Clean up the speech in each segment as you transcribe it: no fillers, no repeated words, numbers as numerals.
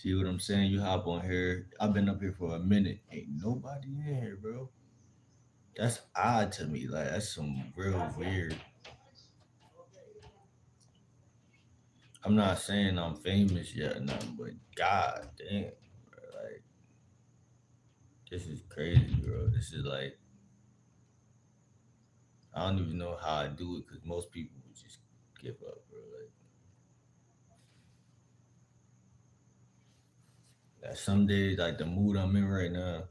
See what I'm saying? You hop on here. I've been up here for a minute. Ain't nobody in here, bro. That's odd to me. Like that's some real weird. I'm not saying I'm famous yet or nothing, but god damn, bro. Like this is crazy, bro. This is like I don't even know how I do it because most people would just give up, bro. Like some days, like the mood I'm in right now,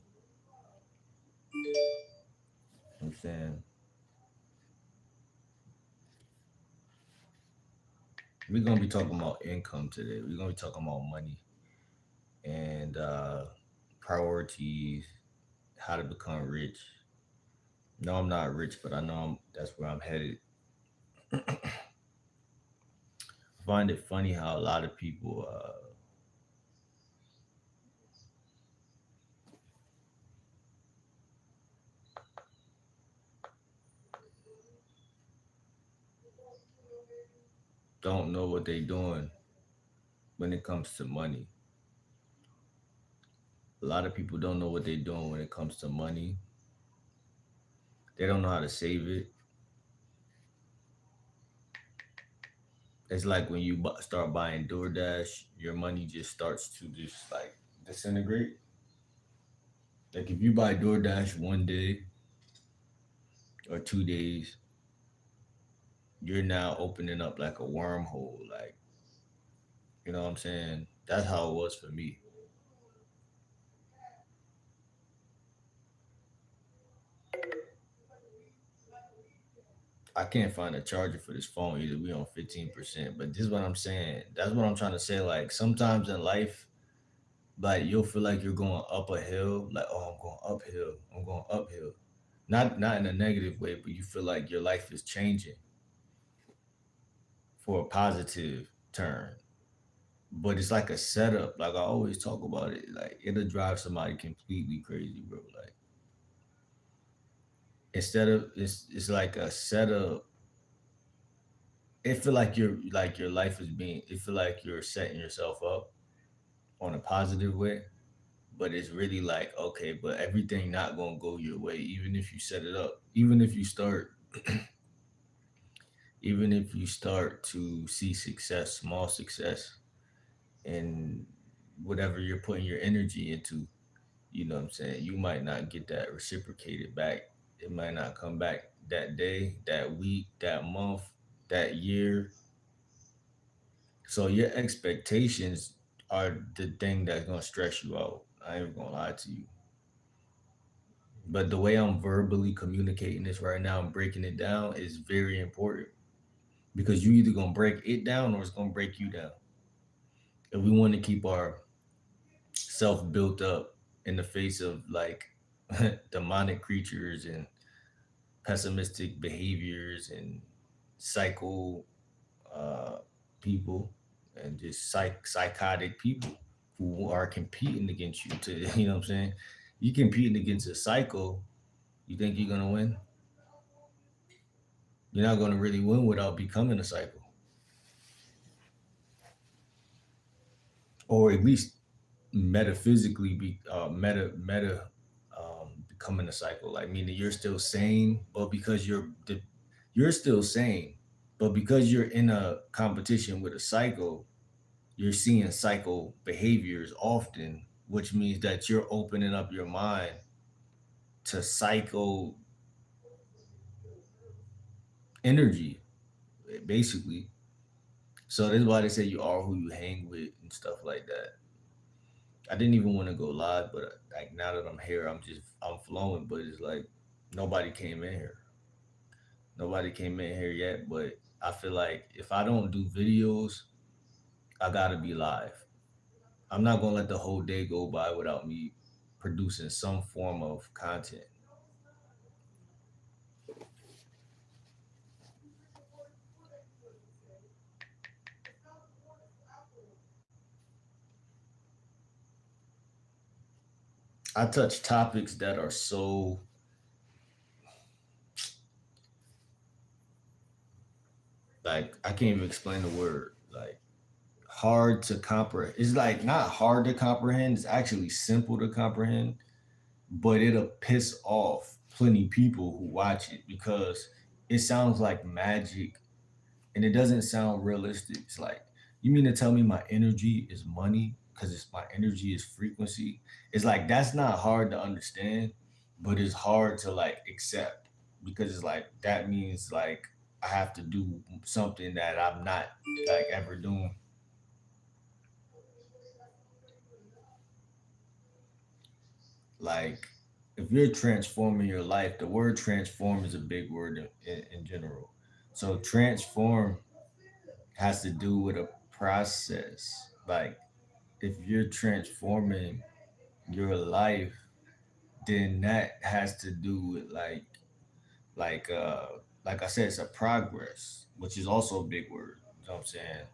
I'm saying we're gonna be talking about income today. We're gonna be talking about money and priorities, how to become rich. No, I'm not rich, but I know that's where I'm headed. I find it funny how a lot of people don't know what they're doing when it comes to money. A lot of people don't know what they're doing when it comes to money. They don't know how to save it. It's like when you start buying DoorDash, your money just starts to just like disintegrate. Like if you buy DoorDash one day or 2 days, you're now opening up like a wormhole. Like, you know what I'm saying? That's how it was for me. I can't find a charger for this phone either. We on 15%. But this is what I'm saying. That's what I'm trying to say. Like sometimes in life, like you'll feel like you're going up a hill, like, oh, I'm going uphill. I'm going uphill. Not in a negative way, but you feel like your life is changing for a positive turn. But it's like a setup. Like I always talk about it. Like it'll drive somebody completely crazy, bro. Like instead of it's like a setup. It feel like your life is being. It feel like you're setting yourself up on a positive way, but it's really like okay, but everything not gonna go your way. Even if you set it up, even if you start to see success, small success, and whatever you're putting your energy into, you know what I'm saying? You might not get that reciprocated back. It might not come back that day, that week, that month, that year. So your expectations are the thing that's gonna stress you out. I ain't gonna lie to you. But the way I'm verbally communicating this right now and breaking it down is very important because you either gonna break it down or it's gonna break you down. If we want to keep our self built up in the face of like demonic creatures and pessimistic behaviors and psycho uh, people and just psychotic people who are competing against you to you know what I'm saying? You competing against a psycho, you think you're gonna win? You're not gonna really win without becoming a psycho. Or at least metaphysically be becoming a cycle, like meaning you're still sane, but because you're still sane, but because you're in a competition with a cycle, you're seeing cycle behaviors often, which means that you're opening up your mind to cycle energy, basically. So that's why they say you are who you hang with and stuff like that. I didn't even want to go live, but like now that I'm here, I'm flowing. But it's like nobody came in here. Nobody came in here yet. But I feel like if I don't do videos, I gotta be live. I'm not gonna let the whole day go by without me producing some form of content. I touch topics that are so like I can't even explain the word like hard to comprehend. It's like not hard to comprehend. It's actually simple to comprehend, but it'll piss off plenty people who watch it because it sounds like magic and it doesn't sound realistic. It's like, you mean to tell me my energy is money because it's my energy is frequency? It's like that's not hard to understand, but it's hard to like accept because it's like that means like I have to do something that I'm not like ever doing. Like if you're transforming your life, the word transform is a big word in general. So transform has to do with a process. Like if you're transforming your life, then that has to do with like uh like I said, it's a progress, which is also a big word. You know what I'm saying?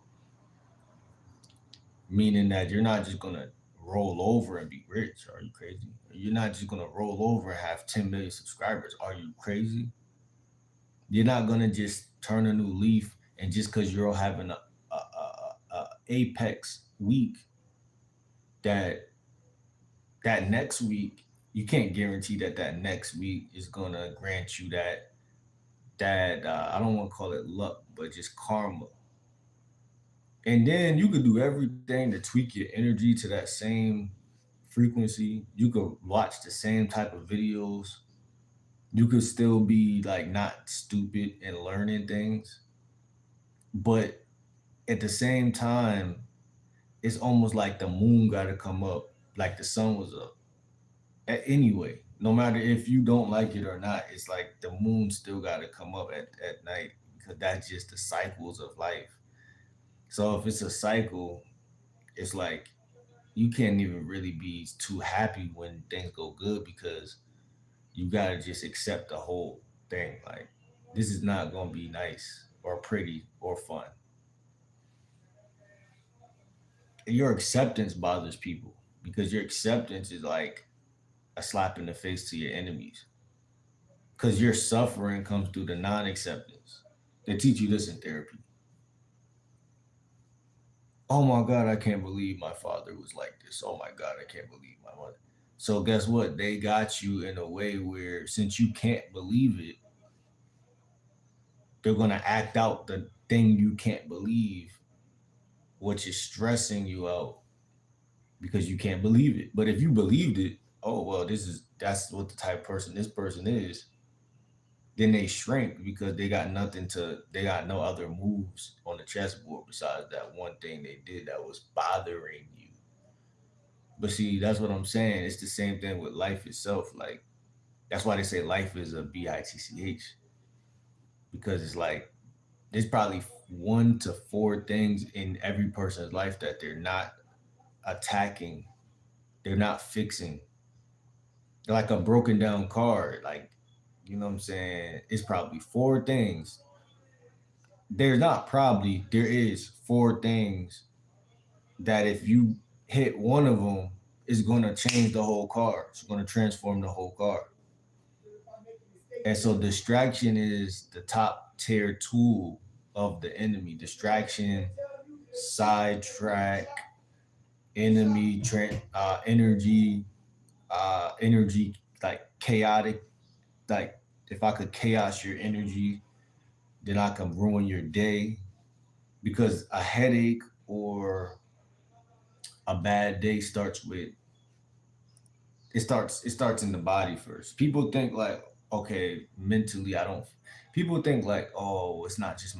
Meaning that you're not just gonna roll over and be rich. Are you crazy? You're not just gonna roll over and have 10 million subscribers. Are you crazy? You're not gonna just turn a new leaf and just because you're having a apex week that that next week you can't guarantee that that next week is gonna grant you that I don't want to call it luck, but just karma. And then you could do everything to tweak your energy to that same frequency. You could watch the same type of videos. You could still be like not stupid and learning things, but at the same time, it's almost like the moon got to come up, like the sun was up. Anyway, no matter if you don't like it or not, it's like the moon still got to come up at night because that's just the cycles of life. So if it's a cycle, it's like you can't even really be too happy when things go good because you got to just accept the whole thing. Like, this is not going to be nice or pretty or fun. And your acceptance bothers people because your acceptance is like a slap in the face to your enemies because your suffering comes through the non-acceptance. They teach you this in therapy. Oh my God, I can't believe my father was like this. Oh my God, I can't believe my mother. So guess what? They got you in a way where since you can't believe it, they're gonna act out the thing you can't believe, which is stressing you out because you can't believe it. But if you believed it, oh well, that's what the type of person this person is, then they shrink because they got no other moves on the chessboard besides that one thing they did that was bothering you. But see, that's what I'm saying. It's the same thing with life itself. Like that's why they say life is a bitch because it's like there's probably one to four things in every person's life that they're not attacking, they're not fixing. They're like a broken down car. Like you know what I'm saying? It's probably four things. There's not probably there is four things that if you hit one of them, it's going to change the whole car. It's going to transform the whole car. And so distraction is the top tier tool of the enemy. Distraction, sidetrack, energy, energy like chaotic. Like if I could chaos your energy, then I can ruin your day because a headache or a bad day starts with it starts in the body first. People think like, okay, mentally I don't people think like, oh, it's just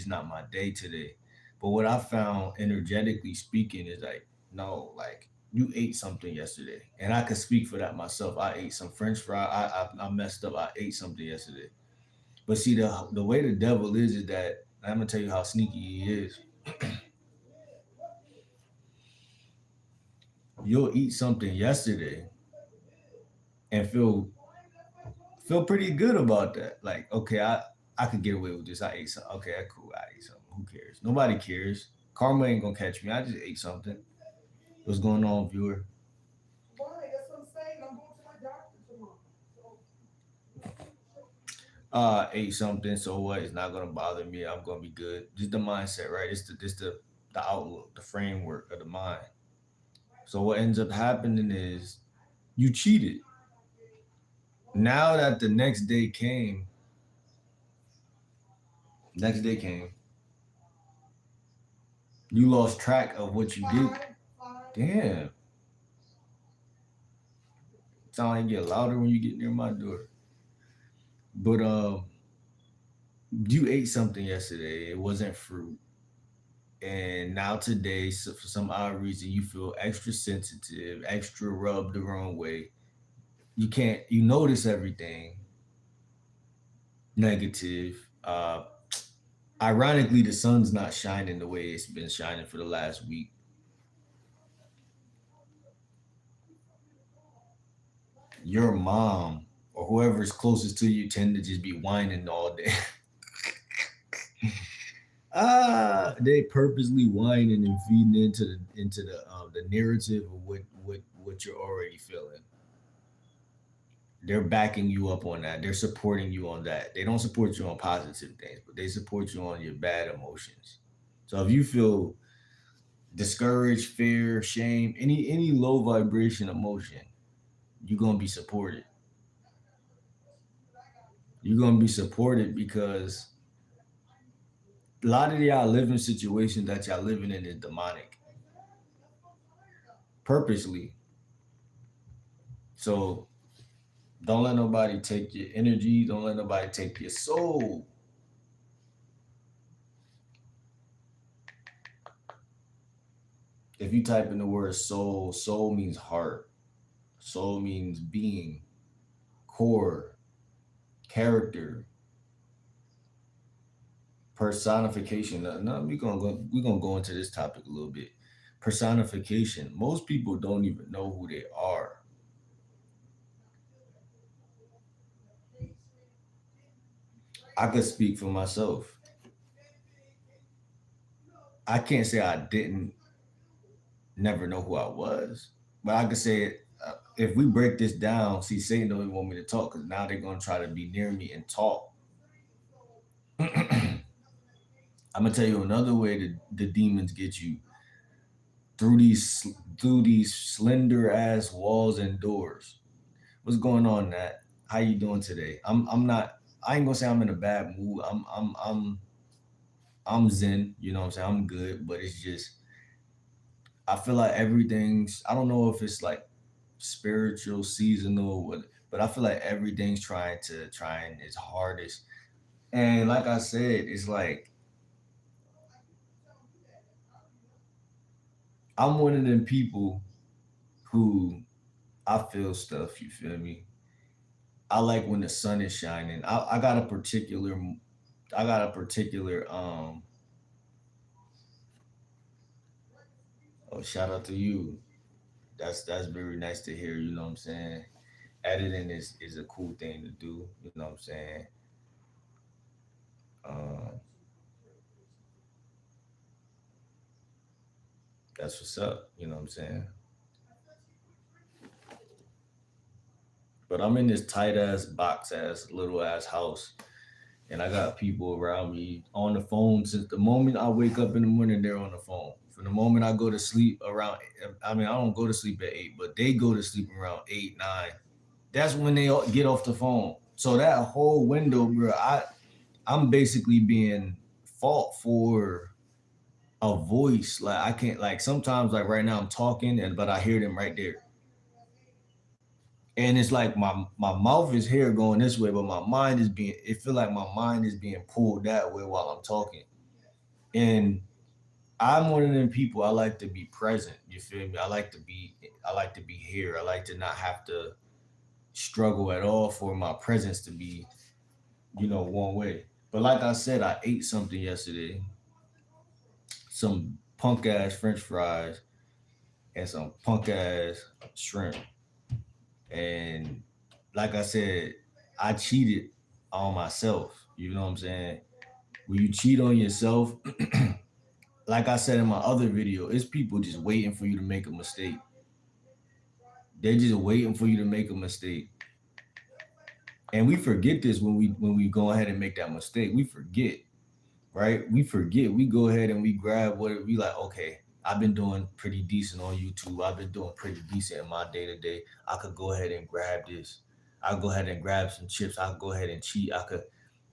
not my day today. But what I found energetically speaking is like, no, like you ate something yesterday. And I could speak for that myself. I ate some French fry. I messed up. I ate something yesterday. But see the way the devil is that I'm gonna tell you how sneaky he is. You'll eat something yesterday and feel pretty good about that. Like, okay, I could get away with this. I ate something. Okay, cool. I ate something. Who cares? Nobody cares. Karma ain't gonna catch me. I just ate something. What's going on, viewer? Ate something. So what? It's not gonna bother me. I'm gonna be good. Just the mindset, right? It's the the outlook, the framework of the mind. So what ends up happening is you cheated. Now that the next day came, you lost track of what you did. Damn. Sound like you get louder when you get near my door. But you ate something yesterday. It wasn't fruit. And now today, so for some odd reason, you feel extra sensitive, extra rubbed the wrong way. You notice everything negative. Ironically, the sun's not shining the way it's been shining for the last week. Your mom or whoever's closest to you tend to just be whining all day. They purposely whining and feeding into the narrative of what you're already feeling. They're backing you up on that. They're supporting you on that. They don't support you on positive things, but they support you on your bad emotions. So if you feel discouraged, fear, shame, any low vibration emotion, you're gonna be supported. You're gonna be supported because a lot of y'all living situations that y'all living in is demonic, purposely. So don't let nobody take your energy. Don't let nobody take your soul. If you type in the word soul, soul means heart. Soul means being, core, character, personification. Now we're gonna go into this topic a little bit. Personification. Most people don't even know who they are. I could speak for myself. I can't say I didn't never know who I was, but I could say if we break this down, see, Satan don't even want me to talk because now they're gonna try to be near me and talk. I'm gonna tell you another way that the demons get you through these slender ass walls and doors. What's going on, Nat? How you doing today? I'm not. I ain't gonna say I'm in a bad mood. I'm zen. You know what I'm saying? I'm good, but it's just I feel like everything's. I don't know if it's like spiritual, seasonal, but I feel like everything's trying its hardest. And like I said, it's like I'm one of them people who I feel stuff. You feel me? I like when the sun is shining. I got a particular oh, shout out to you. That's very nice to hear, you know what I'm saying? Editing is a cool thing to do, you know what I'm saying? Um that's what's up, you know what I'm saying? But I'm in this tight ass box ass little ass house and I got people around me on the phone since the moment I wake up in the morning. They're on the phone. From the moment I go to sleep around, I mean, I don't go to sleep at 8, but they go to sleep around 8, 9. That's when they get off the phone. So that whole window, bro, I'm basically being fought for a voice. Like I can't, like sometimes, like right now I'm talking and but I hear them right there. And it's like my mouth is here going this way, but my mind is being it feel like my mind is being pulled that way while I'm talking. And I'm one of them people. I like to be present. You feel me? I like to be here. I like to not have to struggle at all for my presence to be, one way. But like I said, I ate something yesterday, some punk ass French fries and some punk ass shrimp. And like I said, I cheated on myself. You know what I'm saying? When you cheat on yourself, like I said in my other video, it's people just waiting for you to make a mistake. They're just waiting for you to make a mistake. And we forget this when we go ahead and make that mistake. We forget. right? We forget. We go ahead and we grab what we like. Okay, I've been doing pretty decent on YouTube. I've been doing pretty decent in my day to day. I could go ahead and grab this. I'll go ahead and grab some chips. I'll go ahead and cheat. I could.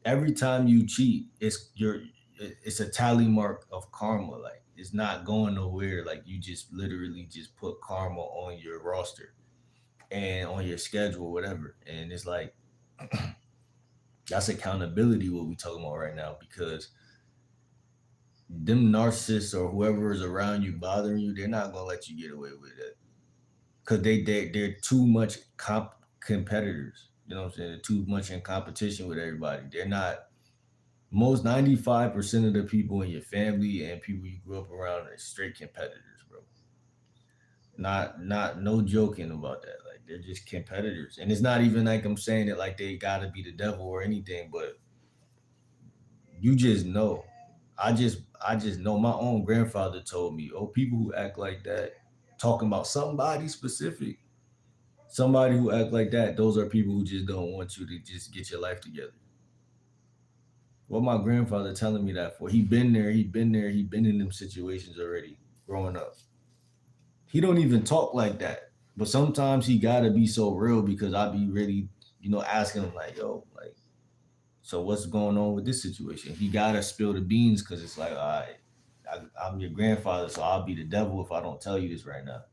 Every time you cheat, it's a tally mark of karma. Like it's not going nowhere. Like you just literally just put karma on your roster and on your schedule, whatever. And it's like that's accountability. What we talking about right now because them narcissists or whoever is around you bothering you, they're not gonna let you get away with it because they're too much competitors. You know what I'm saying? They're too much in competition with everybody. They're not. Most 95% of the people in your family and people you grew up around are straight competitors, bro. Not no joking about that. Like they're just competitors, and it's not even like I'm saying it like they gotta be the devil or anything, but you just know. I just know my own grandfather told me, oh, people who act like that, talking about somebody specific, somebody who act like that, those are people who just don't want you to just get your life together. What my grandfather telling me that for? He been there, he been there, he been in them situations already growing up. He don't even talk like that. But sometimes he gotta be so real because I be really, asking him like, yo, like, so what's going on with this situation? He gotta spill the beans because it's like, all right, I'm your grandfather, so I'll be the devil if I don't tell you this right now.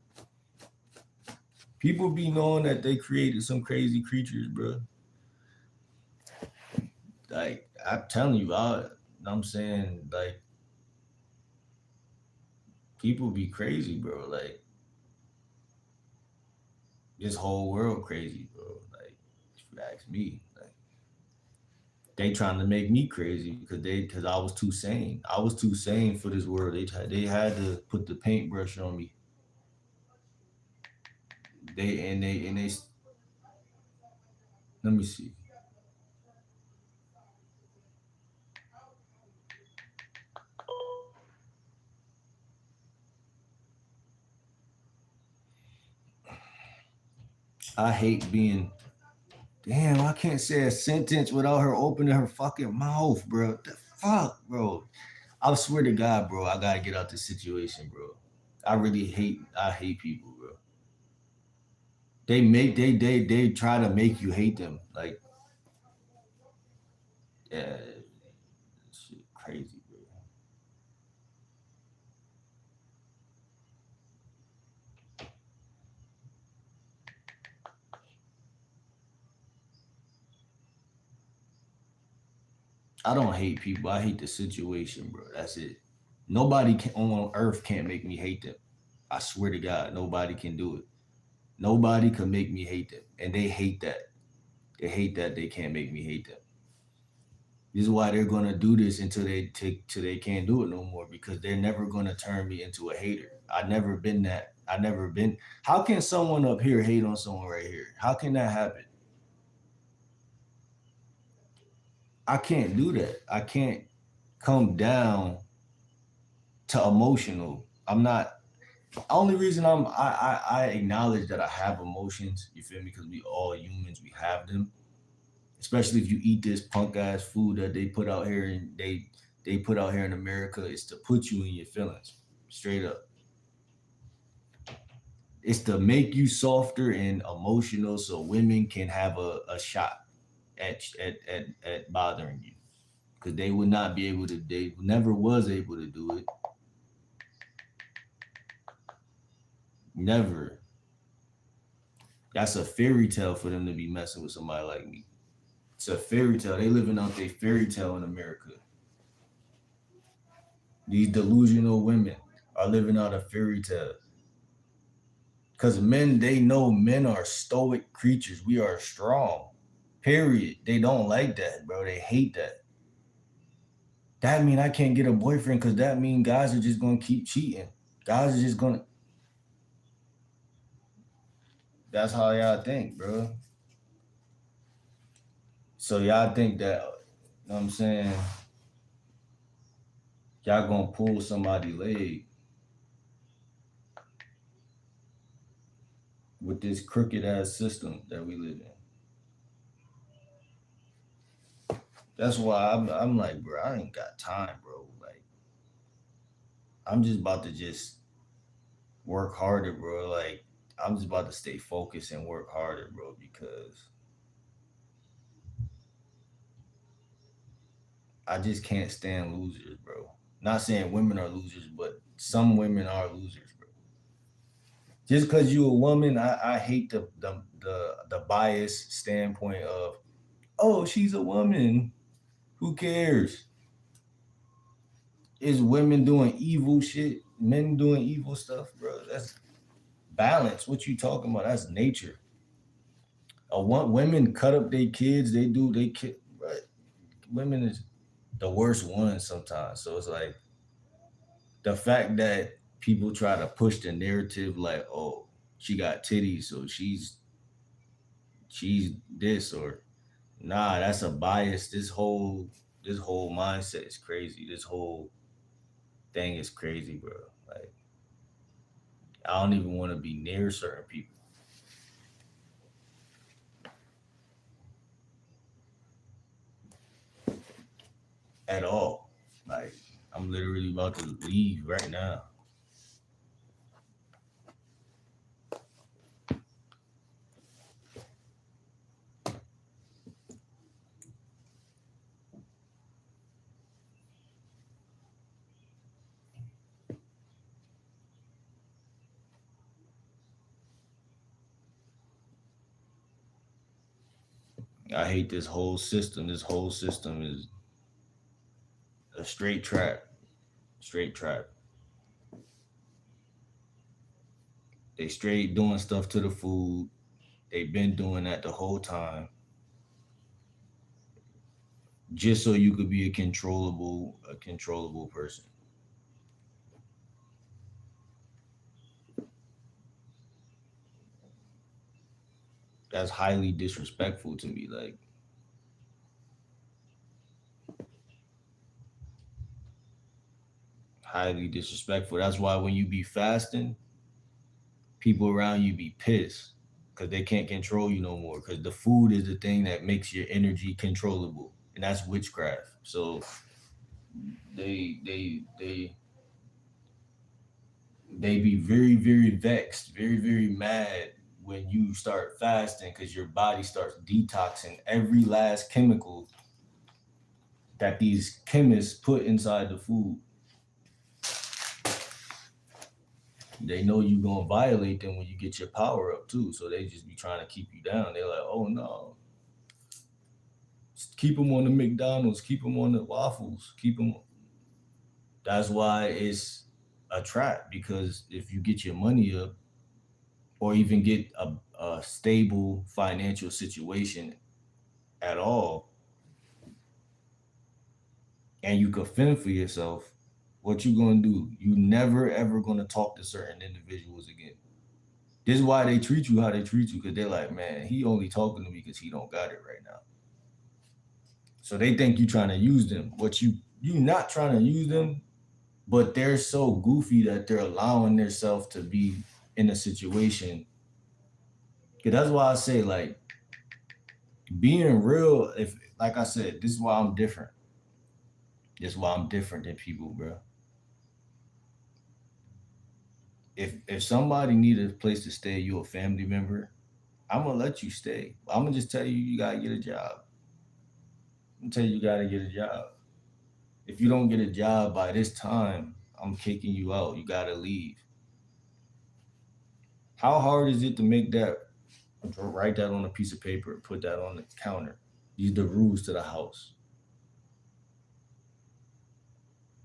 People be knowing that they created some crazy creatures, bro. Like I'm telling you, I'm saying like people be crazy, bro. Like this whole world crazy, bro. Like if you ask me, like they trying to make me crazy because I was too sane. I was too sane for this world. They had to put the paintbrush on me. They let me see. I hate being. Damn, I can't say a sentence without her opening her fucking mouth, bro. The fuck, bro. I swear to God, bro. I gotta get out this situation, bro. I hate people, bro. They try to make you hate them. Like, yeah, shit crazy, bro. I don't hate people. I hate the situation, bro. That's it. Nobody on earth can't make me hate them. I swear to God, nobody can do it. Nobody can make me hate them, and they hate that. They hate that they can't make me hate them. This is why they're gonna do this until they take till they can't do it no more because they're never gonna turn me into a hater. I never been that. I never been. How can someone up here hate on someone right here? How can that happen? I can't do that. I can't come down to emotional. I'm not. Only reason I acknowledge that I have emotions. You feel me? Because we all humans. We have them. Especially if you eat this punk ass food that they put out here and they put out here in America, it's to put you in your feelings. Straight up. It's to make you softer and emotional so women can have a shot at bothering you. Because they would not be able to, they never was able to do it. Never. That's a fairy tale for them to be messing with somebody like me. It's a fairy tale. They living out their fairy tale in America. These delusional women are living out a fairy tale. Because men, they know men are stoic creatures. We are strong. Period. They don't like that, bro. They hate that. That mean I can't get a boyfriend because that mean guys are just gonna keep cheating. Guys are just gonna. That's how y'all think, bro. So y'all think that, you know what I'm saying? Y'all gonna pull somebody leg with this crooked ass system that we live in. That's why I'm like, bro, I ain't got time, bro. Like, I'm just about to just work harder, bro. Like, I'm just about to stay focused and work harder, bro, because I just can't stand losers, bro. Not saying women are losers, but some women are losers, bro. Just because you a woman, I hate the bias standpoint of, oh, she's a woman. Who cares? Is women doing evil shit, men doing evil stuff, bro? That's balance. What you talking about? That's nature. Women cut up their kids. They do they kid. Right? Women is the worst ones sometimes. So it's like the fact that people try to push the narrative, like, oh, she got titties, so she's this, or nah, that's a bias. This whole mindset is crazy. This whole thing is crazy, bro. Like, I don't even want to be near certain people at all. Like, I'm literally about to leave right now. I hate this whole system. This whole system is a straight trap. Straight trap. They straight doing stuff to the food. They've been doing that the whole time, just so you could be a controllable person. That's highly disrespectful to me. Like, highly disrespectful. That's why when you be fasting, people around you be pissed because they can't control you no more. Because the food is the thing that makes your energy controllable, and that's witchcraft. So they be very very vexed, very very mad when you start fasting because your body starts detoxing every last chemical that these chemists put inside the food. They know you gonna violate them when you get your power up too, so they just be trying to keep you down. They're like, oh no, keep them on the McDonald's, keep them on the waffles, keep them. That's why it's a trap, because if you get your money up or even get a stable financial situation at all, and you can fend for yourself, what you gonna do? You never ever gonna talk to certain individuals again. This is why they treat you how they treat you, because they're like, man, he only talking to me because he don't got it right now. So they think you trying to use them. What you not trying to use them, but they're so goofy that they're allowing themselves to be in a situation. Cause that's why I say, like, being real. If, like I said, this is why I'm different. This is why I'm different than people, bro. If somebody need a place to stay, you a family member, I'm gonna let you stay. I'm gonna just tell you you gotta get a job. I'm gonna tell you you gotta get a job. If you don't get a job by this time, I'm kicking you out. You gotta leave. How hard is it to make that? Write that on a piece of paper, put that on the counter. These are the rules to the house.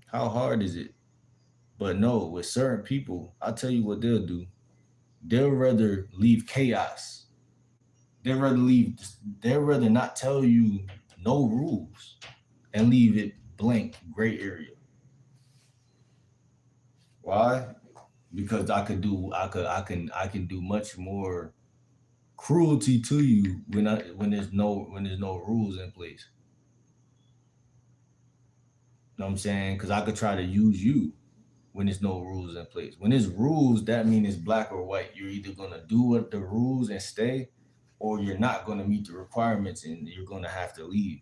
How hard is it? But no, with certain people, I'll tell you what they'll do. They'll rather leave chaos. They'd rather leave. They'd rather not tell you no rules and leave it blank, gray area. Why? Because I can do much more cruelty to you when there's no rules in place. You know what I'm saying? Because I could try to use you when there's no rules in place. When there's rules, that means it's black or white. You're either gonna do what the rules and stay, or you're not gonna meet the requirements and you're gonna have to leave.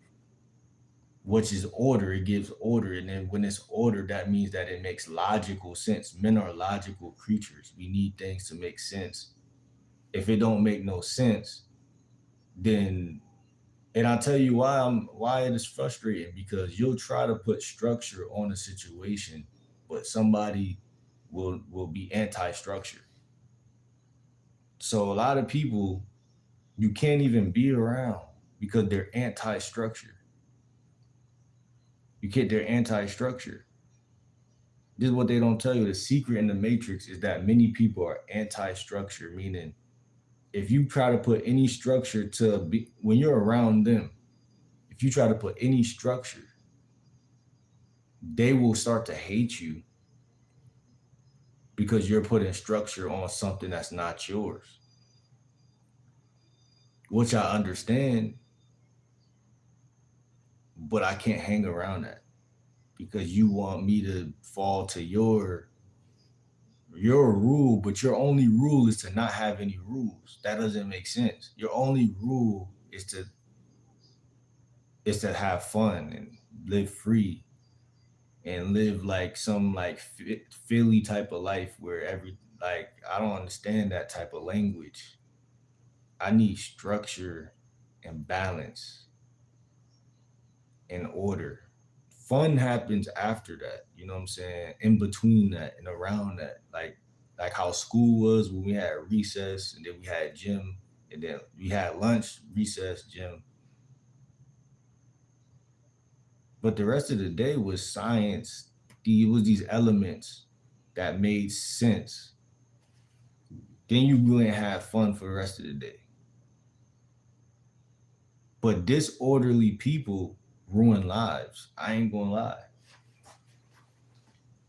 which is order. It gives order, and then when it's order, that means that it makes logical sense. Men are logical creatures. We need things to make sense. If it don't make no sense, then, and I'll tell you why it is frustrating, because you'll try to put structure on a situation, but somebody will be anti-structure. So a lot of people you can't even be around because they're anti-structure. They're anti-structure. This is what they don't tell you. The secret in the matrix is that many people are anti-structure, meaning if you try to put any structure to be when you're around them, if you try to put any structure, they will start to hate you because you're putting structure on something that's not yours. Which I understand, but I can't hang around that because you want me to fall to your rule, but your only rule is to not have any rules. That doesn't make sense. Your only rule is to have fun and live free and live like some like Philly type of life where every like I don't understand that type of language. I need structure and balance and order. Fun happens after that, you know what I'm saying? In between that and around that. Like how school was when we had recess and then we had gym and then we had lunch, recess, gym. But the rest of the day was science. It was these elements that made sense. Then you really have fun for the rest of the day. But disorderly people ruin lives. I ain't gonna lie.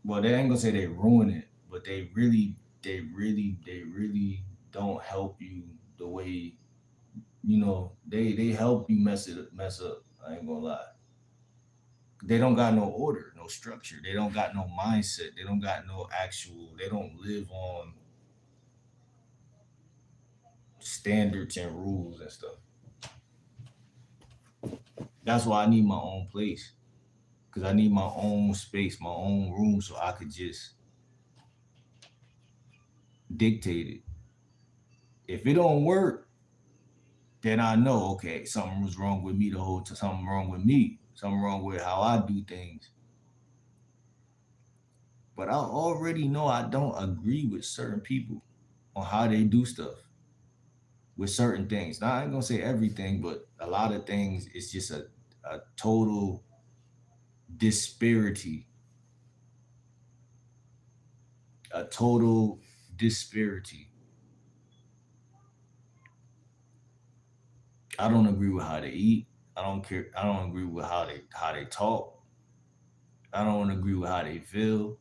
Well, they ain't gonna say they ruin it, but they really don't help you the way they help you mess up. I ain't gonna lie. They don't got no order, no structure. They don't got no mindset. They don't got no actual. They don't live on standards and rules and stuff. That's why I need my own place because I need my own space, my own room, so I could just dictate it. If it don't work, then I know okay, something was wrong with me the whole time. Something wrong with me. Something wrong with how I do things. But I already know I don't agree with certain people on how they do stuff with certain things. Now I ain't gonna say everything, but a lot of things it's just a total disparity. A total disparity. I don't agree with how they eat. I don't care. I don't agree with how they talk. I don't agree with how they feel.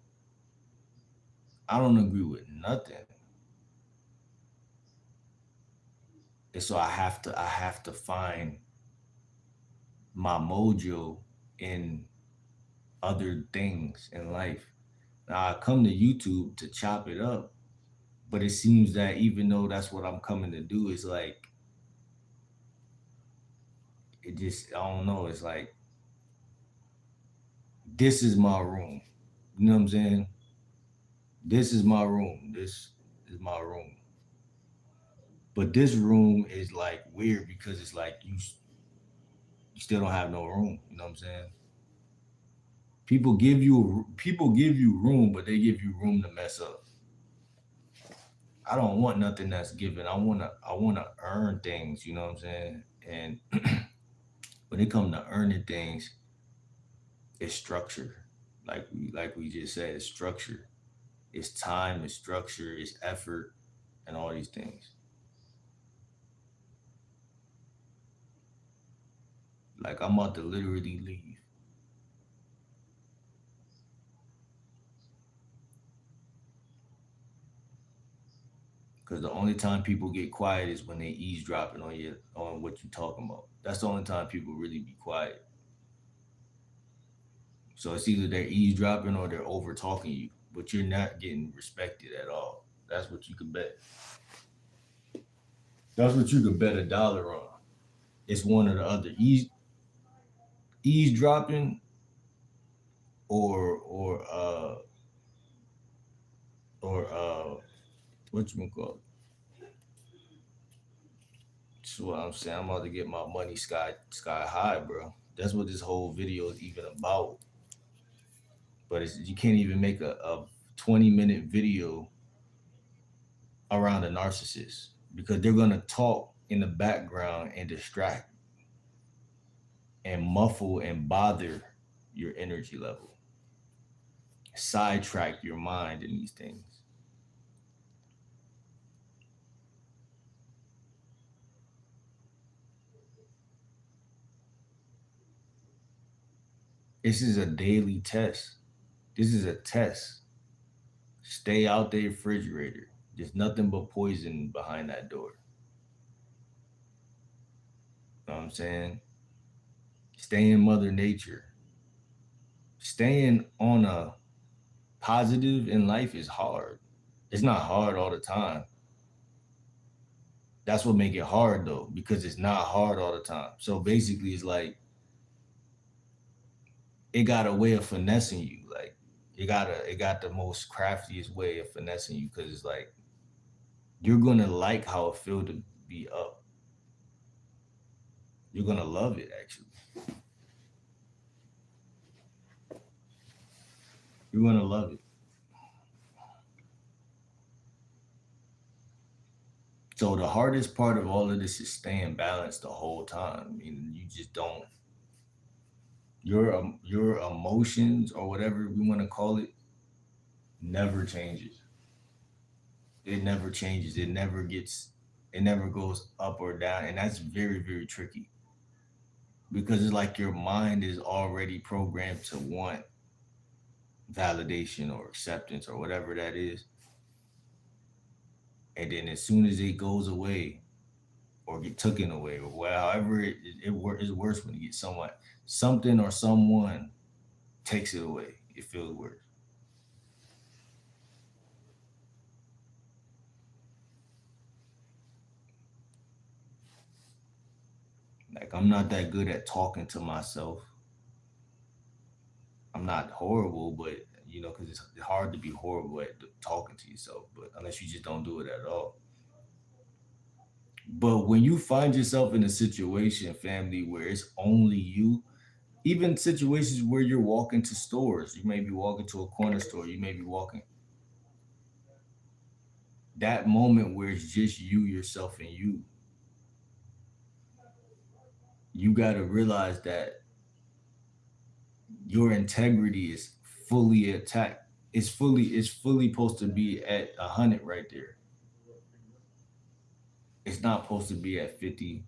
I don't agree with nothing. And so I have to find my mojo in other things in life. Now I come to YouTube to chop it up, but it seems that even though that's what I'm coming to do, it's like it just I don't know. It's like this is my room. You know what I'm saying? This is my room. This is my room. But this room is like weird because it's like you still don't have no room. You know what I'm saying? People give you room, but they give you room to mess up. I don't want nothing that's given. I wanna earn things. You know what I'm saying? And when it comes to earning things, it's structure. Like we just said, it's structure. It's time. It's structure. It's effort, and all these things. Like I'm about to literally leave because the only time people get quiet is when they eavesdropping on what you talking about. That's the only time people really be quiet. So it's either they're eavesdropping or they're over talking you, but you're not getting respected at all. That's what you could bet. That's what you could bet $1 on. It's one or the other. eavesdropping or or uh or what you call it? That's what I'm saying. I'm about to get my money sky high, bro. That's what this whole video is even about. But you can't even make a 20-minute video around a narcissist because they're gonna talk in the background and distract and muffle and bother your energy level, sidetrack your mind in these things. This is a daily test. This is a test. Stay out the refrigerator. There's nothing but poison behind that door. You know what I'm saying? Stay in Mother Nature. Staying on a positive in life is hard. It's not hard all the time. That's what make it hard though, because it's not hard all the time. So basically, it's like it got a way of finessing you. Like it got the most craftiest way of finessing you because it's like you're gonna like how it feel to be up. You're gonna love it actually. You're gonna love it. So the hardest part of all of this is staying balanced the whole time. I mean, you just don't your emotions or whatever we want to call it never changes. It never changes. It never goes up or down, and that's very very tricky because it's like your mind is already programmed to want validation or acceptance or whatever that is, and then as soon as it goes away or get taken away or however it's worse when you get someone something or someone takes it away. It feels worse. Like I'm not that good at talking to myself. I'm not horrible, but because it's hard to be horrible at talking to yourself. But unless you just don't do it at all. But when you find yourself in a situation, family, where it's only you, even situations where you're walking to stores, you may be walking to a corner store, you may be walking. That moment where it's just you, yourself, and you got to realize that your integrity is fully attacked. It's fully supposed to be at 100 right there. It's not supposed to be at 50.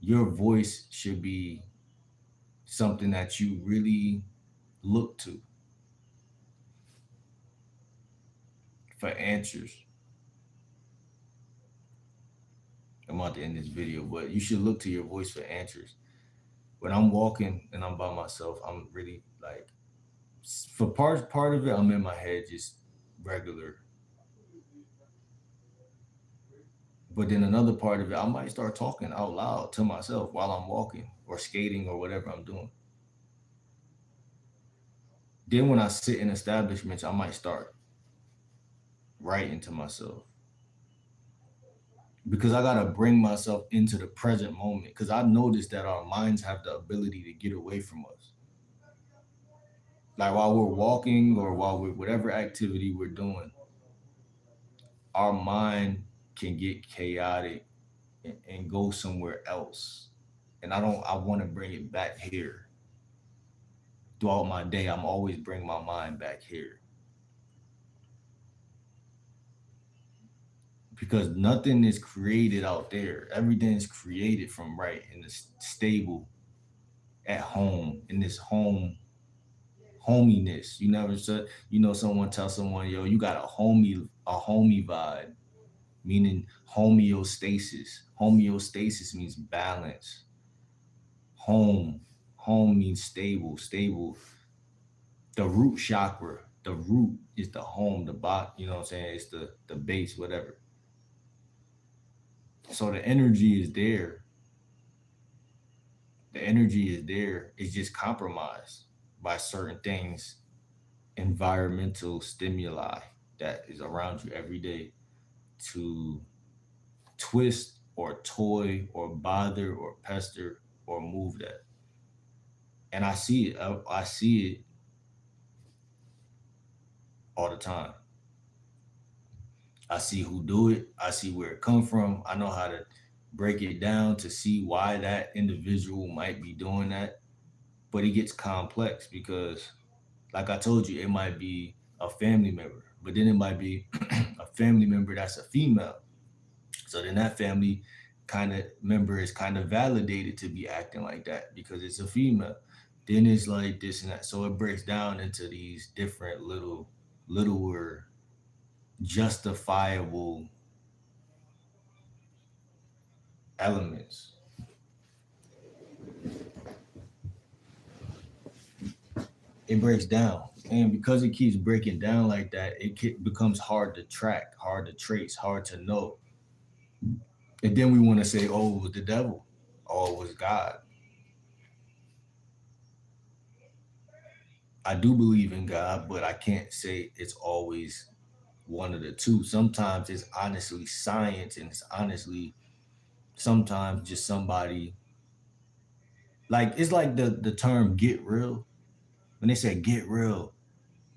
Your voice should be something that you really look to for answers. I'm about to end this video, but you should look to your voice for answers. When I'm walking and I'm by myself, I'm really like, for part of it, I'm in my head just regular. But then another part of it, I might start talking out loud to myself while I'm walking or skating or whatever I'm doing. Then when I sit in establishments, I might start writing to myself because I gotta bring myself into the present moment. Because I noticed that our minds have the ability to get away from us. Like while we're walking or while we're whatever activity we're doing, our mind can get chaotic and go somewhere else. And I want to bring it back here. Throughout my day, I'm always bring my mind back here. Because nothing is created out there. Everything is created from right in the stable at home, in this hominess. You never said, someone tell someone, yo, you got a homie vibe, meaning homeostasis. Homeostasis means balance. Home, home means stable, stable. The root chakra, the root is the home, the bot, you know what I'm saying? It's the base, whatever. So the energy is there. The energy is there. It's just compromised by certain things, environmental stimuli that is around you every day to twist or toy or bother or pester or move that. And I see it. I see it all the time. I see who do it. I see where it come from. I know how to break it down to see why that individual might be doing that. But it gets complex because, like I told you, it might be a family member, but then it might be a family member that's a female. So then that family kind of member is kind of validated to be acting like that because it's a female. Then it's like this and that. So it breaks down into these different littler justifiable elements. It breaks down. And because it keeps breaking down like that, becomes hard to track, hard to trace, hard to know. And then we want to say, oh, it was the devil, oh, it was God. I do believe in God, but I can't say it's always one of the two. Sometimes it's honestly science, and it's honestly sometimes just somebody, like it's like the term get real. When they say get real,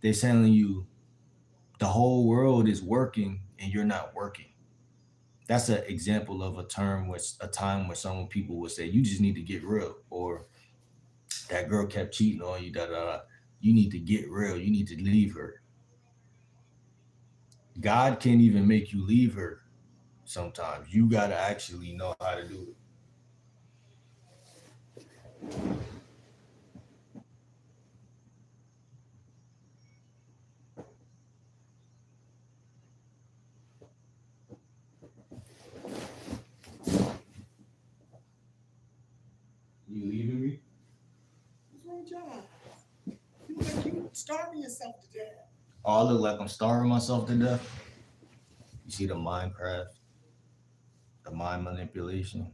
they're telling you the whole world is working and you're not working. That's an example of a time where some people would say you just need to get real, or that girl kept cheating on you. Da da da. You need to get real. You need to leave her. God can't even make you leave her. Sometimes you gotta actually know how to do it. You leaving me? What's wrong, John? You look like you starving yourself to death. Oh, I look like I'm starving myself to death. You see the Minecraft, the mind manipulation.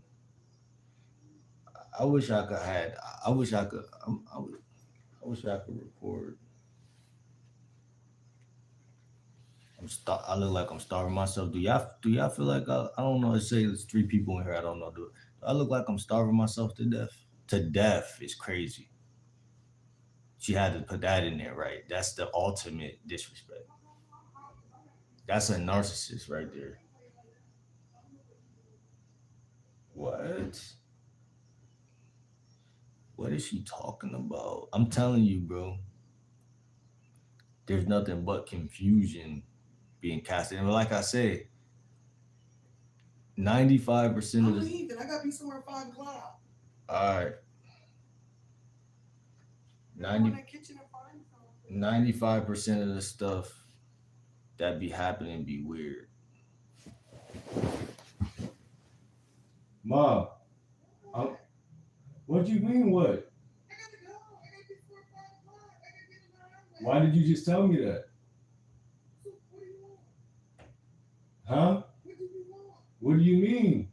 I wish I could had. I wish I could. I wish I could record. I look like I'm starving myself. Do y'all feel like I don't know? Let's say there's three people in here. I don't know. Do I look like I'm starving myself to death? To death is crazy. She had to put that in there, right? That's the ultimate disrespect. That's a narcissist right there. What? What is she talking about? I'm telling you, bro. There's nothing but confusion being casted. And like I said, 95% of I'm the leaving. I gotta be somewhere at 5 o'clock. all right, I gotta go in 90, that kitchen and find something. 95% of the stuff that be happening be weird. Mom, What? what do you mean what? I gotta go. I gotta be before 5 o'clock. I gotta get in the highway. Why did you just tell me that? So what do you want? Huh? What do you want? What do you mean?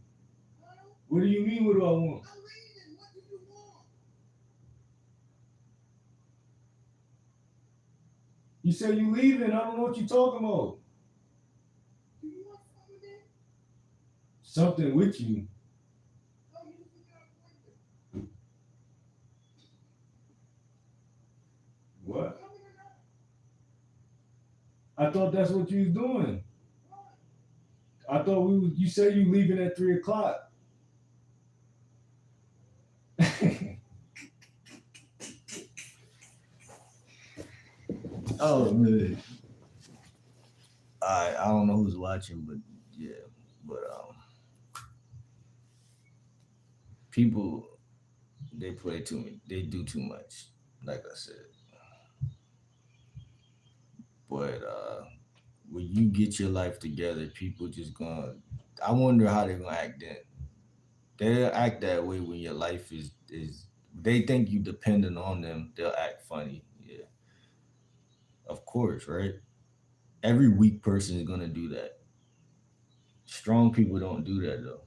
Huh? What do you mean what do I want? I'm leaving. What do you want? You said you leaving. I don't know what you talking about. Do you want something with it? Something with you. Oh, you just got an appointment. What? Coming or not? I thought that's what you was doing. What? I thought you said you leaving at 3 o'clock. Oh man. I don't know who's watching, but yeah. But people they play too much. They do too much. Like I said. But when you get your life together, people just gonna. I wonder how they're gonna act then. They'll act that way when your life is. They think you dependent on them. They'll act funny. Yeah, of course, right? Every weak person is gonna do that. Strong people don't do that though.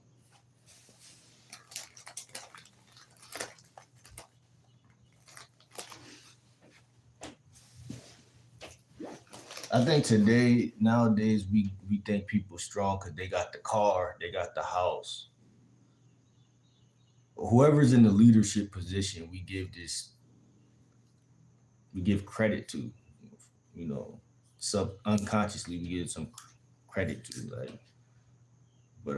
I think nowadays, we think people strong because they got the car, they got the house. Whoever's in the leadership position, we give credit to, you know, sub unconsciously we give some credit to, like, but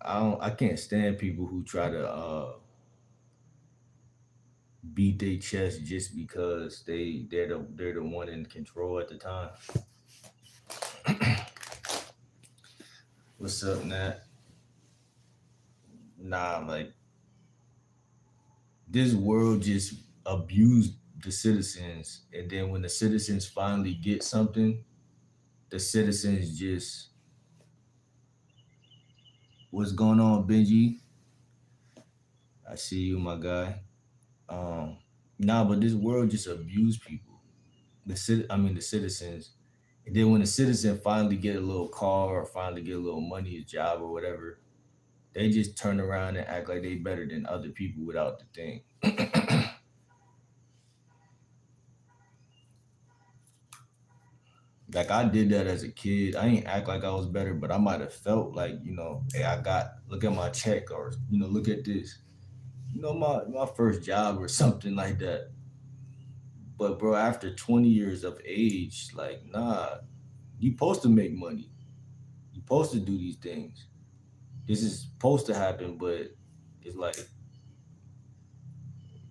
I can't stand people who try to beat their chest just because they're the one in control at the time. What's up, Nat? Nah, like, this world just abused the citizens, and then when the citizens finally get something, the citizens just, what's going on, Benji? I see you, my guy. Um, nah, but this world just abused people. The citizens, and then when the citizen finally get a little car or finally get a little money, a job or whatever, they just turn around and act like they better than other people without the thing. Like, I did that as a kid. I ain't act like I was better, but I might have felt like, hey, look at my check, or look at this. My first job or something like that. But bro, after 20 years of age, like, nah, you supposed to make money. You supposed to do these things. This is supposed to happen, but it's like,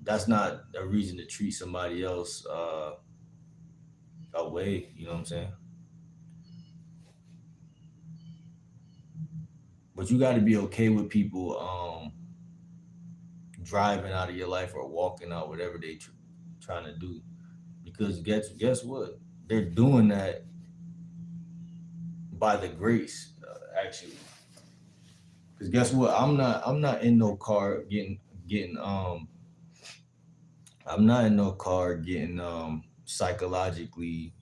that's not a reason to treat somebody else away. You know what I'm saying? But you got to be okay with people driving out of your life or walking out, whatever they trying to do, because guess what? They're doing that by the grace, actually. Because guess what? I'm not in no car getting I'm not in no car getting psychologically,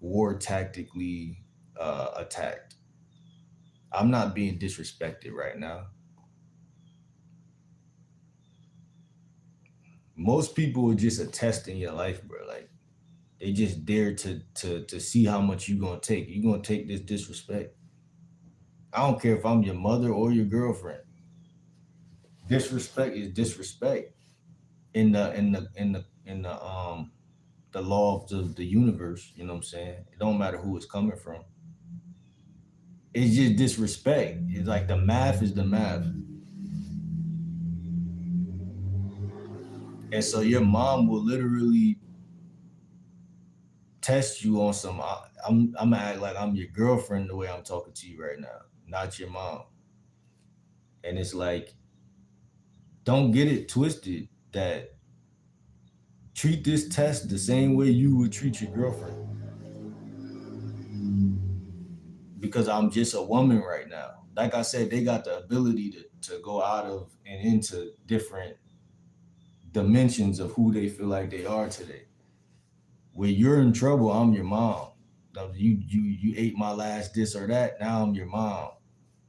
war tactically attacked. I'm not being disrespected right now. Most people are just a test in your life, bro. Like, they just dare to see how much you gonna take. You gonna take this disrespect. I don't care if I'm your mother or your girlfriend. Disrespect is disrespect in the laws of the universe. You know what I'm saying? It don't matter who it's coming from. It's just disrespect. It's like the math is the math. And so your mom will literally test you on some. I'm gonna act like I'm your girlfriend the way I'm talking to you right now, not your mom. And it's like, don't get it twisted that treat this test the same way you would treat your girlfriend, because I'm just a woman right now. Like I said, they got the ability to go out of and into different dimensions of who they feel like they are today. When you're in trouble, I'm your mom. You ate my last this or that. Now I'm your mom.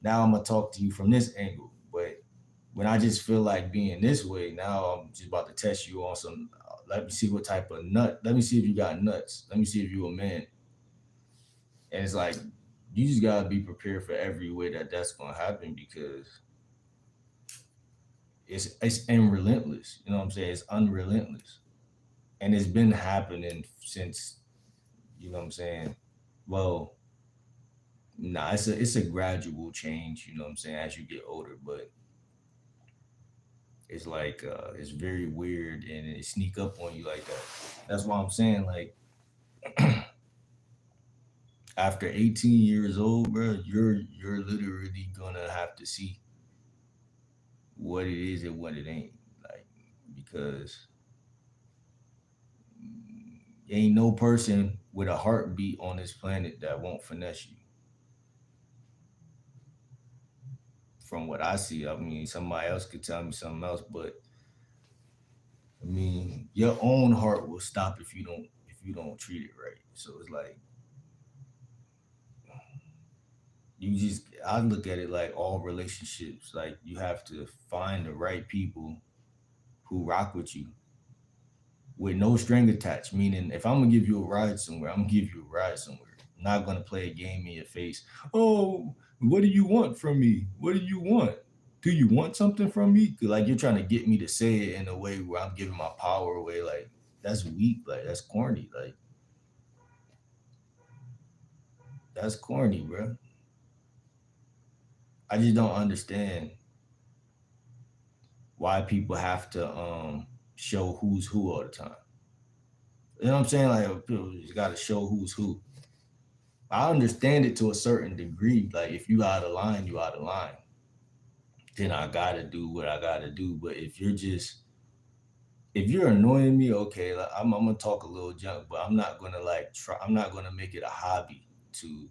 Now I'm gonna talk to you from this angle. But when I just feel like being this way, now I'm just about to test you on some. Let me see what type of nut. Let me see if you got nuts. Let me see if you a man. And it's like, you just gotta be prepared for every way that's gonna happen, because it's unrelentless. You know what I'm saying? It's unrelentless, and it's been happening since. You know what I'm saying? Well, nah, it's a gradual change. You know what I'm saying? As you get older, but it's like it's very weird, and it sneak up on you like that. That's why I'm saying, like, after 18 years old, bro, you're literally gonna have to see what it is and what it ain't, like, because ain't no person with a heartbeat on this planet that won't finesse you. From what I see, I mean, somebody else could tell me something else, but I mean, your own heart will stop if you don't treat it right. So it's like, I look at it like all relationships. Like, you have to find the right people who rock with you. with no string attached. Meaning, if I'm gonna give you a ride somewhere, I'm gonna give you a ride somewhere. I'm not gonna play a game in your face. Oh, what do you want from me? What do you want? Do you want something from me? 'Cause, like, you're trying to get me to say it in a way where I'm giving my power away. Like, that's weak. Like, that's corny. Like, that's corny, bro. I just don't understand why people have to show who's who all the time. You know what I'm saying? Like, people just gotta show who's who. I understand it to a certain degree. Like, if you out of line, you out of line. Then I gotta do what I gotta do. But if you're annoying me, okay, like, I'm gonna talk a little junk, but I'm not gonna like try. I'm not gonna make it a hobby to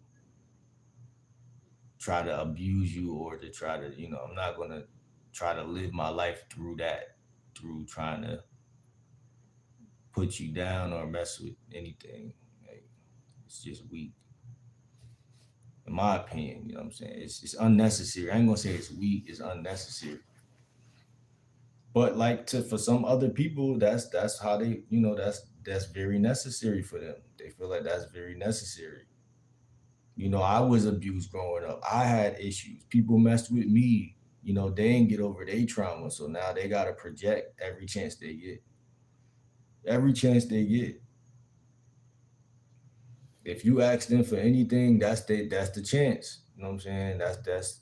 try to abuse you or to try to, I'm not gonna try to live my life through that, through trying to put you down or mess with anything. Like, it's just weak, in my opinion. You know what I'm saying? It's unnecessary. I ain't gonna say it's weak. It's unnecessary. But like for some other people, that's how they, that's very necessary for them. They feel like that's very necessary. I was abused growing up. I had issues. People messed with me. They didn't get over their trauma, so now they gotta project every chance they get. Every chance they get. If you ask them for anything, that's the chance. You know what I'm saying? That's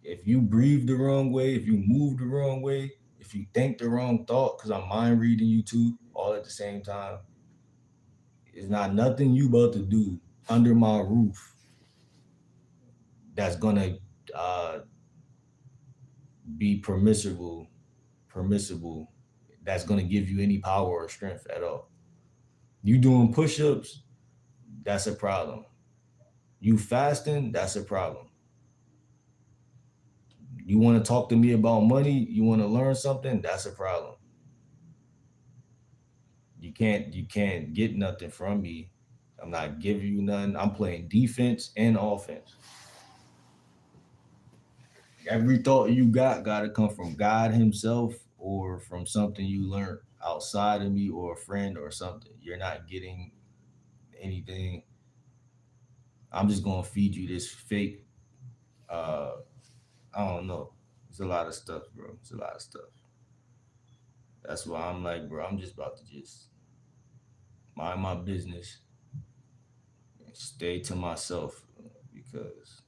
if you breathe the wrong way, if you move the wrong way, if you think the wrong thought, because I'm mind reading you too, all at the same time, it's not nothing you about to do under my roof that's gonna uh, be permissible, that's gonna give you any power or strength at all. You doing push-ups, that's a problem. You fasting, that's a problem. You want to talk to me about money, you want to learn something, that's a problem. You can't get nothing from me. I'm not giving you nothing. I'm playing defense and offense. Every thought you gotta come from God Himself or from something you learned outside of me or a friend or something. You're not getting anything. I'm just gonna feed you this fake. Uh, I don't know. It's a lot of stuff, bro. It's a lot of stuff. That's why I'm like, bro. I'm just about to just mind my business and stay to myself because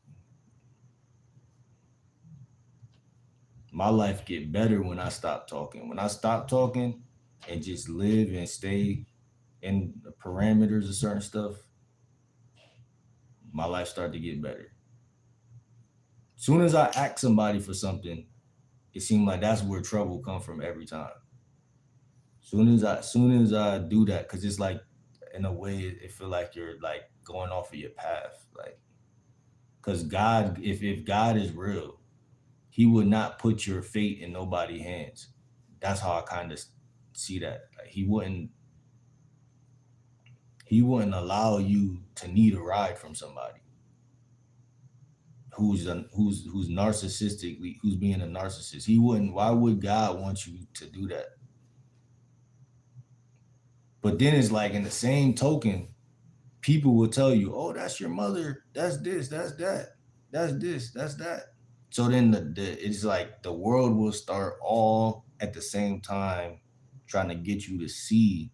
my life get better when I stop talking. When I stop talking and just live and stay in the parameters of certain stuff, my life start to get better. Soon as I ask somebody for something, it seems like that's where trouble come from every time. Soon as I do that, because it's like in a way it feel like you're like going off of your path. Like, because God, if God is real, He would not put your fate in nobody's hands. That's how I kind of see that. Like, he wouldn't allow you to need a ride from somebody who's narcissistically, who's being a narcissist. He wouldn't. Why would God want you to do that? But then it's like, in the same token, people will tell you, "Oh, that's your mother. That's this. That's that. That's this. That's that." So then it's like the world will start all at the same time trying to get you to see,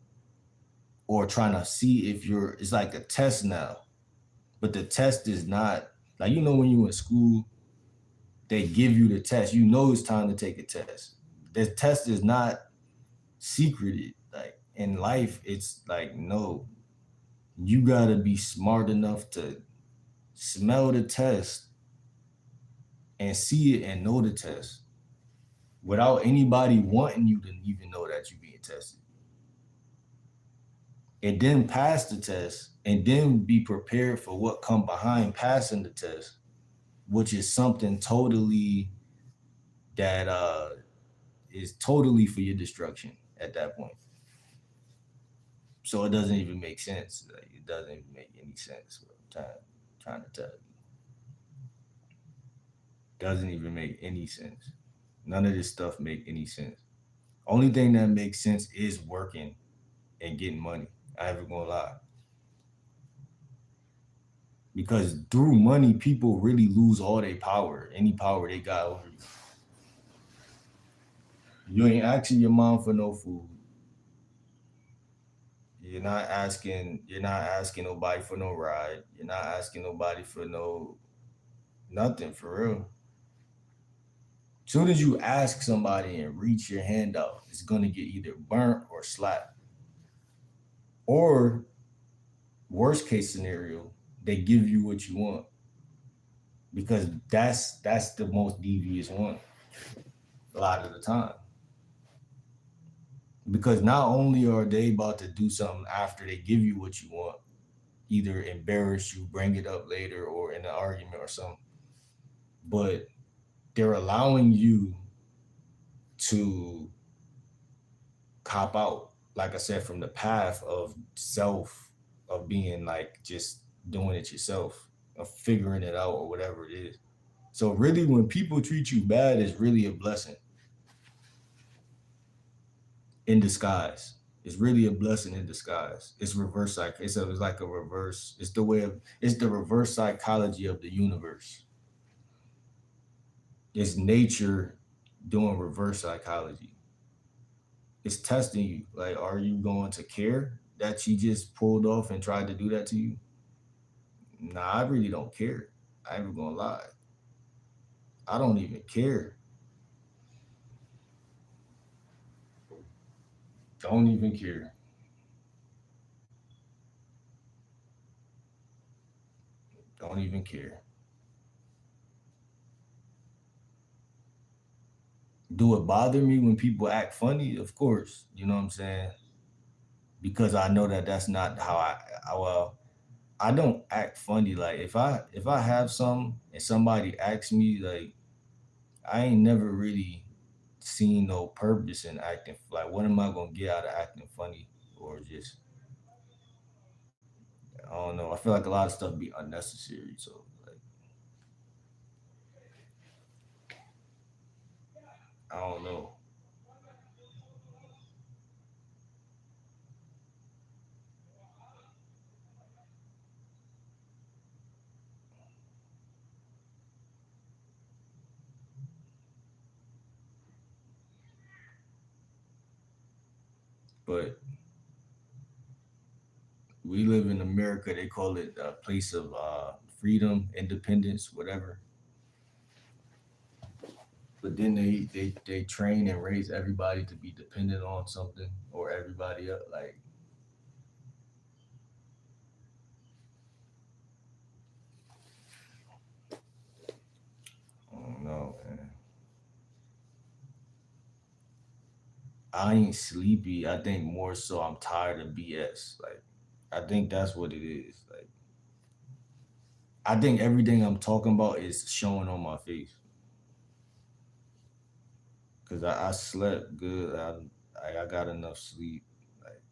or trying to see if you're, it's like a test now. But the test is not like, when you in school, they give you the test. It's time to take a test. The test is not secreted. Like, in life, it's like, no, you gotta be smart enough to smell the test and see it and know the test without anybody wanting you to even know that you're being tested. And then pass the test and then be prepared for what come behind passing the test, which is something totally that is totally for your destruction at that point. So it doesn't even make sense. Like, it doesn't even make any sense what I'm trying to tell you. Doesn't even make any sense. None of this stuff make any sense. Only thing that makes sense is working and getting money. I ain't even gonna lie. Because through money, people really lose all their power, any power they got over you. You ain't asking your mom for no food. You're not asking nobody for no ride. You're not asking nobody for no nothing for real. Soon as you ask somebody and reach your hand out, it's gonna get either burnt or slapped. Or worst case scenario, they give you what you want. Because that's the most devious one a lot of the time. Because not only are they about to do something after they give you what you want, either embarrass you, bring it up later, or in an argument or something, but they're allowing you to cop out, like I said, from the path of self, of being like just doing it yourself, of figuring it out or whatever it is. So really, when people treat you bad, it's really a blessing in disguise. It's really a blessing in disguise. It's reverse psych. It's like a reverse. It's the way of. It's the reverse psychology of the universe. It's nature doing reverse psychology. It's testing you. Like, are you going to care that she just pulled off and tried to do that to you? Nah, I really don't care. I ain't even gonna lie. I don't even care. Don't even care. Don't even care. Do it bother me when people act funny? Of course. You know what I'm saying? Because I know that that's not how well, I don't act funny. Like if I have some and somebody asks me, like, I ain't never really seen no purpose in acting. Like, what am I gonna get out of acting funny? Or just, I don't know. I feel like a lot of stuff be unnecessary. So like, I don't know. But we live in America. They call it a place of freedom, independence, whatever. But then they train and raise everybody to be dependent on something or everybody else. Like, I don't know, man. I ain't sleepy. I think more so I'm tired of BS. Like, I think that's what it is. Like, I think everything I'm talking about is showing on my face because I slept good. I got enough sleep. Like,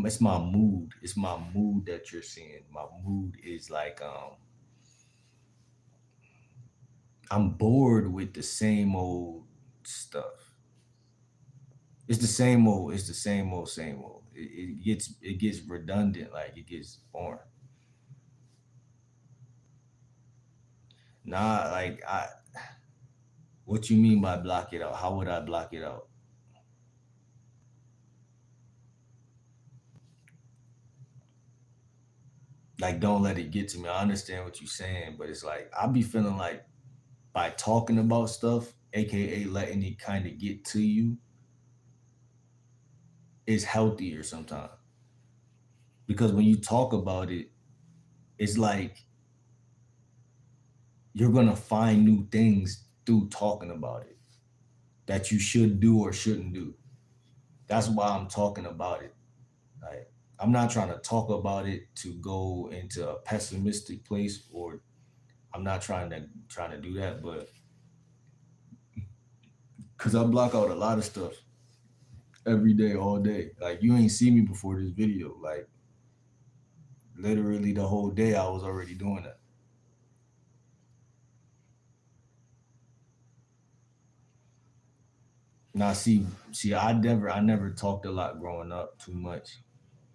it's my mood. It's my mood that you're seeing. My mood is like I'm bored with the same old stuff. It's the same old. It's the same old, same old. It gets redundant. Like, it gets boring. Nah, like I. What you mean by block it out? How would I block it out? Like, don't let it get to me. I understand what you're saying, but it's like I be feeling like by talking about stuff, aka letting it kind of get to you, is healthier sometimes. Because when you talk about it, it's like you're gonna find new things through talking about it that you should do or shouldn't do. That's why I'm talking about it. Like, I'm not trying to talk about it to go into a pessimistic place, or I'm not trying to do that, but because I block out a lot of stuff every day, all day. Like, you ain't see me before this video. Like, literally the whole day I was already doing that. Now, see, I never talked a lot growing up too much,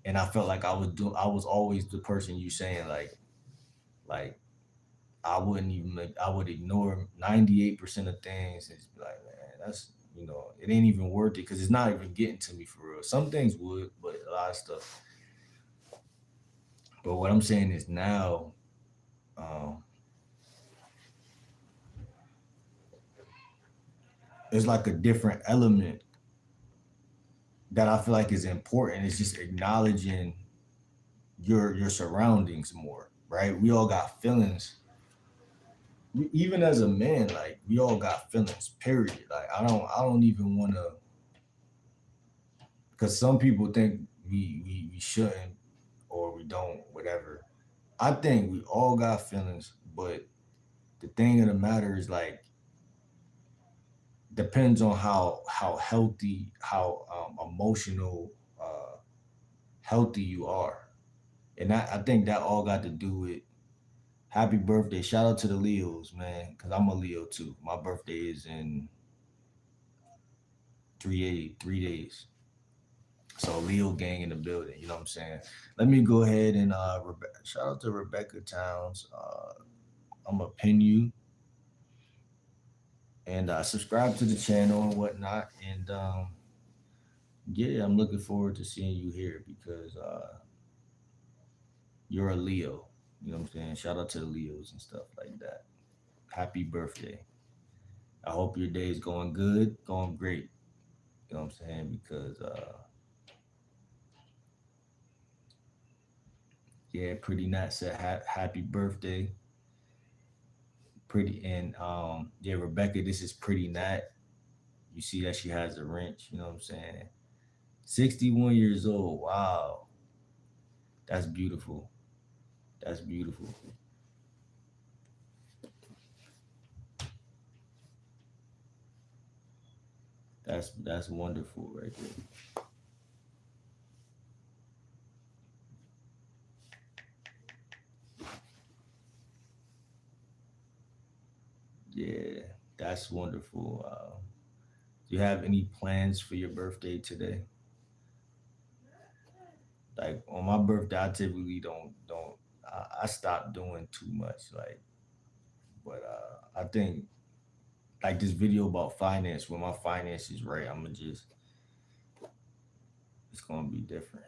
and I felt like I was always the person you saying like I wouldn't even I would ignore 98% of things and just be like, man, that's it ain't even worth it because it's not even getting to me for real. Some things would, but a lot of stuff. But what I'm saying is now, um, it's like a different element that I feel like is important. It's just acknowledging your surroundings more, right? We all got feelings. Even as a man, like we all got feelings. Period. Like I don't even want to, because some people think we shouldn't or we don't, whatever. I think we all got feelings, but the thing of the matter is like depends on how healthy, how emotional, healthy you are, and I think that all got to do with happy birthday. Shout out to the Leos, man, because I'm a Leo too. My birthday is in 3 days. So Leo gang in the building, you know what I'm saying? Let me go ahead and shout out to Rebecca Towns. I'm gonna pin you and subscribe to the channel and whatnot. And yeah, I'm looking forward to seeing you here because you're a Leo. You know what I'm saying? Shout out to the Leos and stuff like that. Happy birthday. I hope your day is going good, going great. You know what I'm saying? Because yeah, Pretty Nat said happy birthday. Pretty and yeah, Rebecca, this is Pretty Nat. You see that she has a wrench, you know what I'm saying? 61 years old. Wow. That's beautiful. That's beautiful. That's wonderful right there. Yeah, that's wonderful. Do you have any plans for your birthday today? Like on my birthday, I typically don't. I stopped doing too much. Like, but I think like this video about finance. When my finance is right, I'm gonna just it's gonna be different.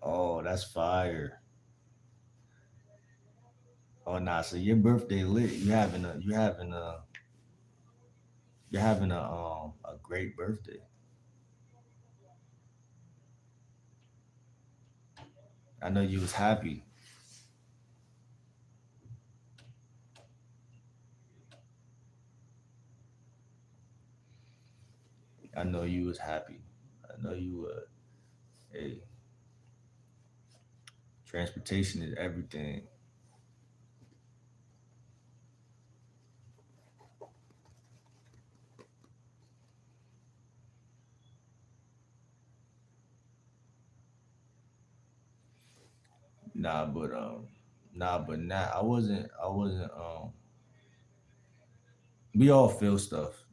Oh, that's fire. Oh nah, so your birthday lit. You having a great birthday. I know you was happy. I know you was happy. I know you were. Hey, transportation is everything. Nah, but nah. I wasn't. We all feel stuff.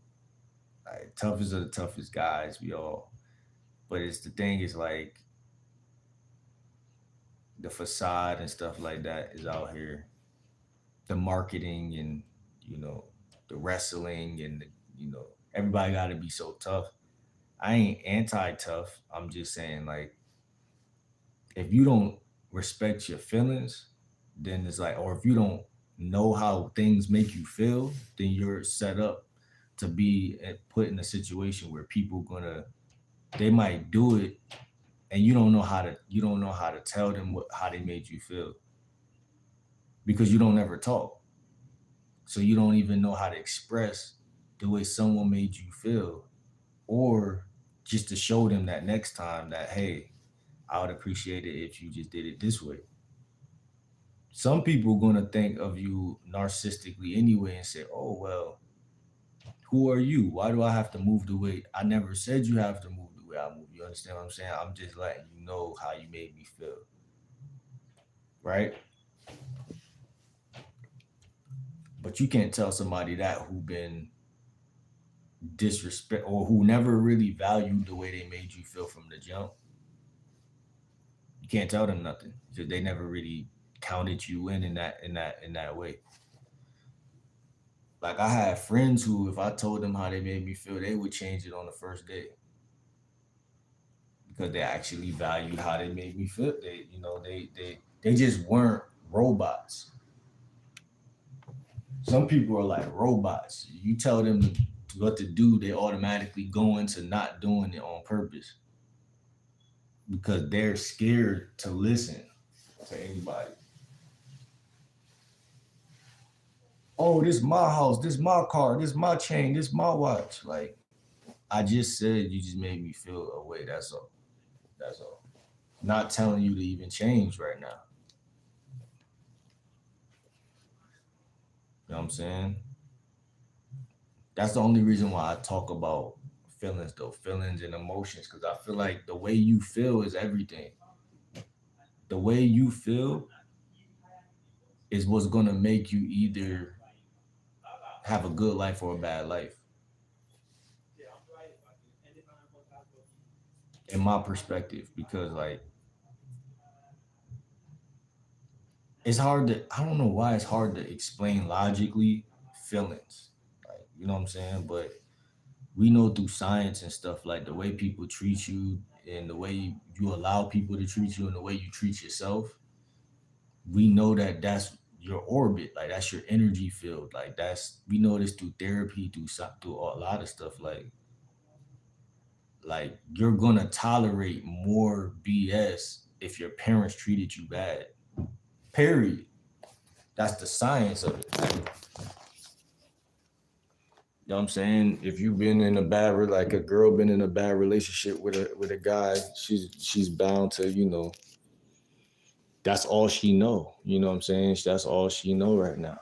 Like toughest of the toughest guys. We all. But it's the thing is like the facade and stuff like that is out here. The marketing and you know the wrestling and everybody got to be so tough. I ain't anti tough. I'm just saying like if you don't respect your feelings, then it's like, or if you don't know how things make you feel, then you're set up to be put in a situation where people gonna they might do it and you don't know how to tell them how they made you feel because you don't ever talk, so you don't even know how to express the way someone made you feel, or just to show them that next time that hey, I would appreciate it if you just did it this way. Some people gonna think of you narcissistically anyway and say, "Oh well, who are you? Why do I have to move the way I never said you have to move the way I move?" You understand what I'm saying? I'm just letting you know how you made me feel, right? But you can't tell somebody that who been disrespect or who never really valued the way they made you feel from the jump. You can't tell them nothing because they never really counted you in that way. Like I had friends who, if I told them how they made me feel, they would change it on the first day because they actually valued how they made me feel. They just weren't robots. Some people are like robots. You tell them what to do, they automatically go into not doing it on purpose because they're scared to listen to anybody. Oh, this my house, this my car, this my chain, this my watch. Like I just said, you just made me feel a way. That's all. That's all. Not telling you to even change right now. You know what I'm saying? That's the only reason why I talk about feelings, though, feelings and emotions, because I feel like the way you feel is everything. The way you feel is what's gonna make you either have a good life or a bad life. In my perspective, because like it's hard to, I don't know why it's hard to explain logically feelings. Like, you know what I'm saying? But we know through science and stuff, like the way people treat you and the way you allow people to treat you and the way you treat yourself, we know that that's your orbit, like that's your energy field. Like that's, we know this through therapy, through a lot of stuff. Like you're gonna tolerate more BS if your parents treated you bad. Period. That's the science of it. You know what I'm saying? If you've been in a bad, like a girl been in a bad relationship with a guy, she's bound to, that's all she know. You know what I'm saying? That's all she know right now.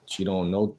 She don't know